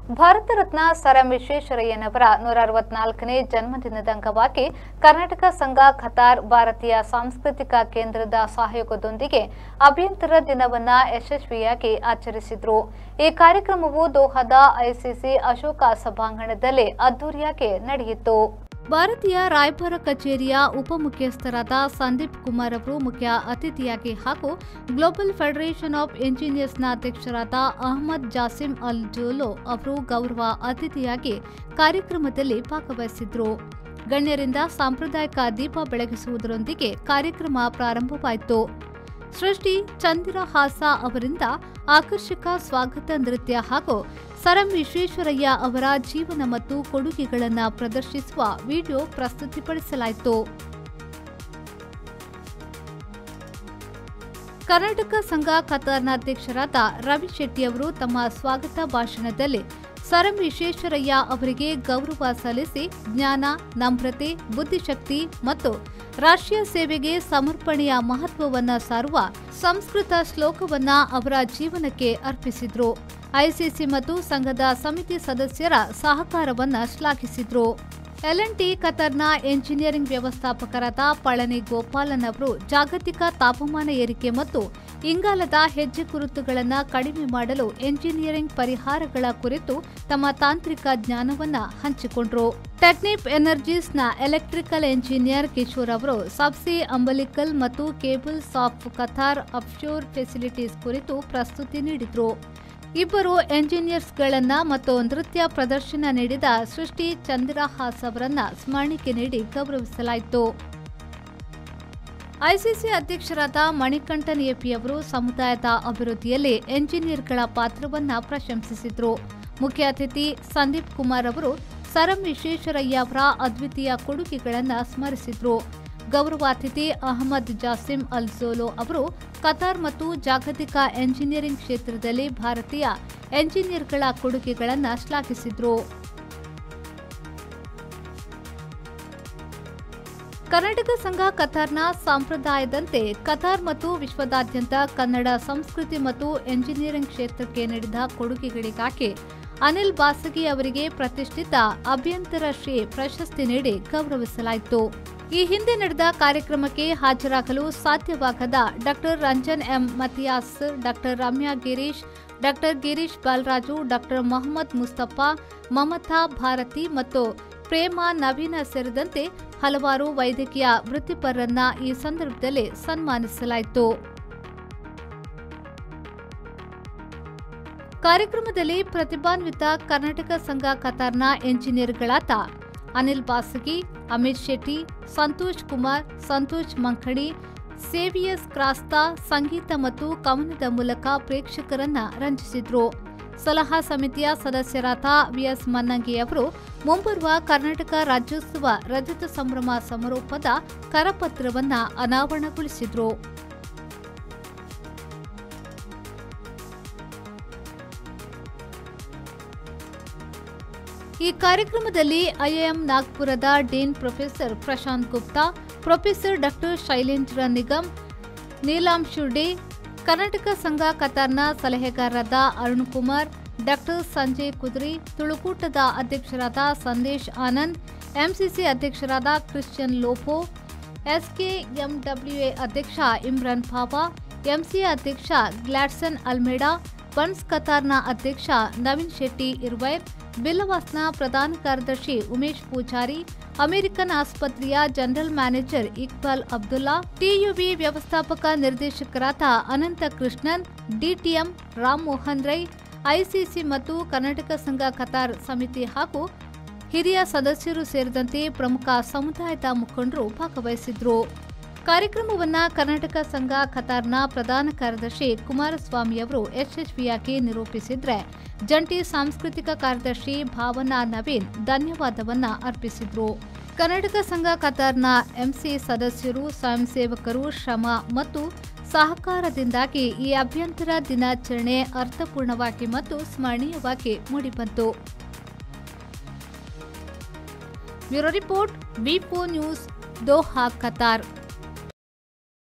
Bharat Ratna sir M ವಿಶ್ವೇಶ್ವರಯ್ಯನವರ 164ನೇ ಜನ್ಮದಿನದ ಅಂಗವಾಗಿ ಕರ್ನಾಟಕ ಸಂಘ ಖತಾರ್ ಭಾರತೀಯ ಸಾಂಸ್ಕೃತಿಕ ಕೇಂದ್ರದ ಸಹಯೋಗದೊಂದಿಗೆ ಅಭ್ಯಂತರ ದಿನವನ್ನು ಯಶಸ್ವಿಯಾಗಿ ಆಚರಿಸಿದರು. ಈ ಕಾರ್ಯಕ್ರಮವು ದೋಹಾದ ಐಸಿಸಿ ಅಶೋಕ ಸಭಾಂಗಣದಲ್ಲಿ ಅದ್ದೂರಿಯಾಗಿ ನಡೆಯಿತು. ಭಾರತೀಯ ರಾಯಭಾರ ಕಚೇರಿಯ ಉಪಮುಖ್ಯಸ್ಥರಾದ ಸಂದೀಪ್ ಕುಮಾರ್ ಅವರು ಮುಖ್ಯ ಅತಿಥಿಯಾಗಿ ಹಾಗೂ ಗ್ಲೋಬಲ್ ಫೆಡರೇಷನ್ ಆಫ್ ಇಂಜಿನಿಯರ್ಸ್ನ ಅಧ್ಯಕ್ಷರಾದ ಅಹಮದ್ ಜಾಸಿಮ್ ಅಲ್ ಜೋಲೋ ಅವರು ಗೌರವ ಅತಿಥಿಯಾಗಿ ಕಾರ್ಯಕ್ರಮದಲ್ಲಿ ಭಾಗವಹಿಸಿದ್ರು. ಗಣ್ಯರಿಂದ ಸಾಂಪ್ರದಾಯಿಕ ದೀಪ ಬೆಳಗಿಸುವುದರೊಂದಿಗೆ ಕಾರ್ಯಕ್ರಮ ಪ್ರಾರಂಭವಾಯಿತು. ಸೃಷ್ಟಿ ಚಂದಿರಹಾಸ ಅವರಿಂದ ಆಕರ್ಷಕ ಸ್ವಾಗತ ನೃತ್ಯ ಹಾಗೂ ಸರ್ ಎಂ ವಿಶ್ವೇಶ್ವರಯ್ಯ ಅವರ ಜೀವನ ಮತ್ತು ಕೊಡುಗೆಗಳನ್ನು ಪ್ರದರ್ಶಿಸುವ ವಿಡಿಯೋ ಪ್ರಸ್ತುತಿಪಡಿಸಲಾಯಿತು. ಕರ್ನಾಟಕ ಸಂಘ ಖತಾರ್ನ ಅಧ್ಯಕ್ಷರಾದ ರವಿ ಶೆಟ್ಟಿ ಅವರು ತಮ್ಮ ಸ್ವಾಗತ ಭಾಷಣದಲ್ಲಿ ಸರ್ ಎಂ ವಿಶ್ವೇಶ್ವರಯ್ಯ ಅವರಿಗೆ ಗೌರವ ಸಲ್ಲಿಸಿ ಜ್ಞಾನ, ನಮ್ರತೆ, ಬುದ್ಧಿಶಕ್ತಿ ಮತ್ತು ರಾಷ್ಟ್ರೀಯ ಸೇವೆಗೆ ಸಮರ್ಪಣೆಯ ಮಹತ್ವವನ್ನು ಸಾರುವ ಸಂಸ್ಕೃತ ಶ್ಲೋಕವನ್ನ ಅವರ ಜೀವನಕ್ಕೆ ಅರ್ಪಿಸಿದ್ರು. ಐಸಿಸಿ ಮತ್ತು ಸಂಘದ ಸಮಿತಿ ಸದಸ್ಯರ ಸಹಕಾರವನ್ನ ಶ್ಲಾಘಿಸಿದ್ರು. ಎಲ್&ಟಿ ಖತಾರ್ನ ಎಂಜಿನಿಯರಿಂಗ್ ವ್ಯವಸ್ಥಾಪಕರಾದ ಪಳನಿ ಗೋಪಾಲನ್ ಅವರು ಜಾಗತಿಕ ತಾಪಮಾನ ಏರಿಕೆ ಮತ್ತು ಇಂಗಾಲದ ಹೆಜ್ಜೆ ಗುರುತುಗಳನ್ನು ಕಡಿಮೆ ಮಾಡಲು ಎಂಜಿನಿಯರಿಂಗ್ ಪರಿಹಾರಗಳ ಕುರಿತು ತಮ್ಮ ತಾಂತ್ರಿಕ ಜ್ಞಾನವನ್ನು ಹಂಚಿಕೊಂಡರು. ಟೆಕ್ನಿಪ್ ಎನರ್ಜೀಸ್ನ ಎಲೆಕ್ಟ್ರಿಕಲ್ ಎಂಜಿನಿಯರ್ ಕಿಶೋರ್ ಅವರು ಸಬ್ಸಿ ಅಂಬಲಿಕಲ್ ಮತ್ತು ಕೇಬಲ್ಸ್ ಆಫ್ ಖತಾರ್ ಅಫ್ಶೋರ್ ಫೆಸಿಲಿಟೀಸ್ ಕುರಿತು ಪ್ರಸ್ತುತಿ ನೀಡಿದರು. ಇಬ್ಬರು ಎಂಜಿನಿಯರ್ಸ್ಗಳನ್ನ ಮತ್ತು ನೃತ್ಯ ಪ್ರದರ್ಶನ ನೀಡಿದ ಸೃಷ್ಟಿ ಚಂದಿರಹಾಸ್ ಅವರನ್ನ ಸ್ಮರಣಿಕೆ ನೀಡಿ ಗೌರವಿಸಲಾಯಿತು. ಐಸಿಸಿ ಅಧ್ಯಕ್ಷರಾದ ಮಣಿಕಂಠನ್ ಎಪಿ ಅವರು ಸಮುದಾಯದ ಅಭಿವೃದ್ಧಿಯಲ್ಲಿ ಎಂಜಿನಿಯರ್ಗಳ ಪಾತ್ರವನ್ನು ಪ್ರಶಂಸಿಸಿದರು. ಮುಖ್ಯ ಅತಿಥಿ ಸಂದೀಪ್ ಕುಮಾರ್ ಅವರು ಸರ್ ಎಂ ವಿಶ್ವೇಶ್ವರಯ್ಯ ಅವರ ಅದ್ವಿತೀಯ ಕೊಡುಗೆಗಳನ್ನು ಸ್ಮರಿಸಿದರು. ಗೌರವಾತಿಥಿ ಅಹಮದ್ ಜಾಸಿಮ್ ಅಲ್ ಜೋಲೋ ಅವರು ಖತಾರ್ ಮತ್ತು ಜಾಗತಿಕ ಎಂಜಿನಿಯರಿಂಗ್ ಕ್ಷೇತ್ರದಲ್ಲಿ ಭಾರತೀಯ ಎಂಜಿನಿಯರ್ಗಳ ಕೊಡುಗೆಗಳನ್ನು ಶ್ಲಾಘಿಸಿದರು. ಕರ್ನಾಟಕ ಸಂಘ ಖತಾರ್ನ ಸಂಪ್ರದಾಯದಂತೆ ಖತಾರ್ ಮತ್ತು ವಿಶ್ವದಾದ್ಯಂತ ಕನ್ನಡ ಸಂಸ್ಕೃತಿ ಮತ್ತು ಎಂಜಿನಿಯರಿಂಗ್ ಕ್ಷೇತ್ರಕ್ಕೆ ನೀಡಿದ ಕೊಡುಗೆಗಳಿಗಾಗಿ ಅನಿಲ್ ಬಾಸಗಿ ಅವರಿಗೆ ಪ್ರತಿಷ್ಠಿತ ಅಭ್ಯಂತರ ಶ್ರೀ ಪ್ರಶಸ್ತಿ ನೀಡಿ ಗೌರವಿಸಲಾಯಿತು. ಈ ಹಿಂದೆ ನಡೆದ ಕಾರ್ಯಕ್ರಮಕ್ಕೆ ಹಾಜರಾಗಲು ಸಾಧ್ಯವಾಗದ ಡಾ ರಂಜನ್ ಎಂ ಮತಿಯಾಸ್, ಡಾ ರಮ್ಯಾ ಗಿರೀಶ್, ಡಾ ಗಿರೀಶ್ ಬಾಲರಾಜು, ಡಾ ಮೊಹಮ್ಮದ್ ಮುಸ್ತಫಾ, ಮಮತಾ ಭಾರತಿ ಮತ್ತು ಪ್ರೇಮಾ ನವೀನ ಸೇರಿದಂತೆ ಹಲವಾರು ವೈದ್ಯಕೀಯ ವೃತ್ತಿಪರರನ್ನ ಈ ಸಂದರ್ಭದಲ್ಲಿ ಸನ್ಮಾನಿಸಲಾಯಿತು. ಕಾರ್ಯಕ್ರಮದಲ್ಲಿ ಪ್ರತಿಭಾನ್ವಿತ ಕರ್ನಾಟಕ ಸಂಘ ಖತಾರ್ನ ಎಂಜಿನಿಯರ್ಗಳಾದ ಅನಿಲ್ ಬಾಸಗಿ, ಅಮಿತ್ ಶೆಟ್ಟಿ, ಸಂತೋಷ್ ಕುಮಾರ್, ಸಂತೋಷ್ ಮಂಖಡಿ, ಸೇವಿಯಸ್ ಕ್ರಾಸ್ತಾ ಸಂಗೀತ ಮತ್ತು ಕವನದ ಮೂಲಕ ಪ್ರೇಕ್ಷಕರನ್ನ ರಂಜಿಸಿದ್ರು. ಸಲಹಾ ಸಮಿತಿಯ ಸದಸ್ಯರಾದ ವಿಎಸ್ ಮನ್ನಂಗಿ ಅವರು ಮುಂಬರುವ ಕರ್ನಾಟಕ ರಾಜ್ಯೋತ್ಸವ ರಜತ ಸಂಭ್ರಮ ಸಮಾರೋಪದ ಕರಪತ್ರವನ್ನು ಅನಾವರಣಗೊಳಿಸಿದರು. ಈ ಕಾರ್ಯಕ್ರಮದಲ್ಲಿ ಐಐಎಂ ನಾಗ್ಪುರದ dean professor Prashant Gupta, professor Dr Shailendra Nigam, Neelanshu Dey, Karnataka Sangha ಖತಾರ್ನ ಸಲಹೆಗಾರರಾದ ಅರುಣ್ ಕುಮಾರ್, ಡಾ ಸಂಜಯ್ ಕುದ್ರಿ, ತುಳುಕೂಟದ ಅಧ್ಯಕ್ಷರಾದ ಸಂದೇಶ್ ಆನಂದ್, ಎಂಸಿಸಿ ಅಧ್ಯಕ್ಷರಾದ ಕ್ರಿಶ್ಚಿಯನ್ ಲೋಪೋ, ಎಸ್ಕೆಎಂಡಬ್ಲ್ಯೂಎ ಅಧ್ಯಕ್ಷ ಇಮ್ರಾನ್ ಫಾವಾ, ಎಂಸಿಎ ಅಧ್ಯಕ್ಷ ಗ್ಲಾಡ್ಸನ್ ಅಲ್ಮೇಡಾ, ಬನ್ಸ್ ಖತಾರ್ನ ಅಧ್ಯಕ್ಷ ನವೀನ್ ಶೆಟ್ಟಿ ಇರ್ವೈರ್, ಬಿಲ್ಲವಾಸ್ನ ಪ್ರಧಾನ ಕಾರ್ಯದರ್ಶಿ ಉಮೇಶ್ ಪೂಜಾರಿ, ಅಮೆರಿಕನ್ ಆಸ್ಪತ್ರೆಯ ಜನರಲ್ ಮ್ಯಾನೇಜರ್ ಇಕ್ಬಾಲ್ ಅಬ್ದುಲ್ಲಾ, ಟಿಯುಬಿ ವ್ಯವಸ್ಥಾಪಕ ನಿರ್ದೇಶಕರಾದ ಅನಂತ ಕೃಷ್ಣನ್, ಡಿಟಿಎಂ ರಾಮ್ ಮೋಹನ್ ರೈ, ಐಸಿಸಿ ಮತ್ತು ಕರ್ನಾಟಕ ಸಂಘ ಖತಾರ್ ಸಮಿತಿ ಹಾಗೂ ಹಿರಿಯ ಸದಸ್ಯರು ಸೇರಿದಂತೆ ಪ್ರಮುಖ ಸಮುದಾಯದ ಮುಖಂಡರು ಭಾಗವಹಿಸಿದ್ರು. ಕಾರ್ಯಕ್ರಮವನ್ನು ಕರ್ನಾಟಕ ಸಂಘ ಖತಾರ್ನ ಪ್ರಧಾನ ಕಾರ್ಯದರ್ಶಿ ಕುಮಾರಸ್ವಾಮಿ ಅವರು ಯಶಸ್ವಿಯಾಗಿ ನಿರೂಪಿಸಿದ್ರೆ, ಜಂಟಿ ಸಾಂಸ್ಕೃತಿಕ ಕಾರ್ಯದರ್ಶಿ ಭಾವನಾ ನವೀನ್ ಧನ್ಯವಾದವನ್ನ ಅರ್ಪಿಸಿದ್ರು. ಕರ್ನಾಟಕ ಸಂಘ ಖತಾರ್ನ ಎಂಸಿ ಸದಸ್ಯರು, ಸ್ವಯಂ ಸೇವಕರು ಶ್ರಮ ಮತ್ತು ಸಹಕಾರದಿಂದಾಗಿ ಈ ಅಭ್ಯಂತರ ದಿನಾಚರಣೆ ಅರ್ಥಪೂರ್ಣವಾಗಿ ಮತ್ತು ಸ್ಮರಣೀಯವಾಗಿ ಮೂಡಿಬಂತು. ಬ್ಯೂರೋ ರಿಪೋರ್ಟ್, ವಿ4 ನ್ಯೂಸ್, ದೋಹಾ, ಖತಾರ್.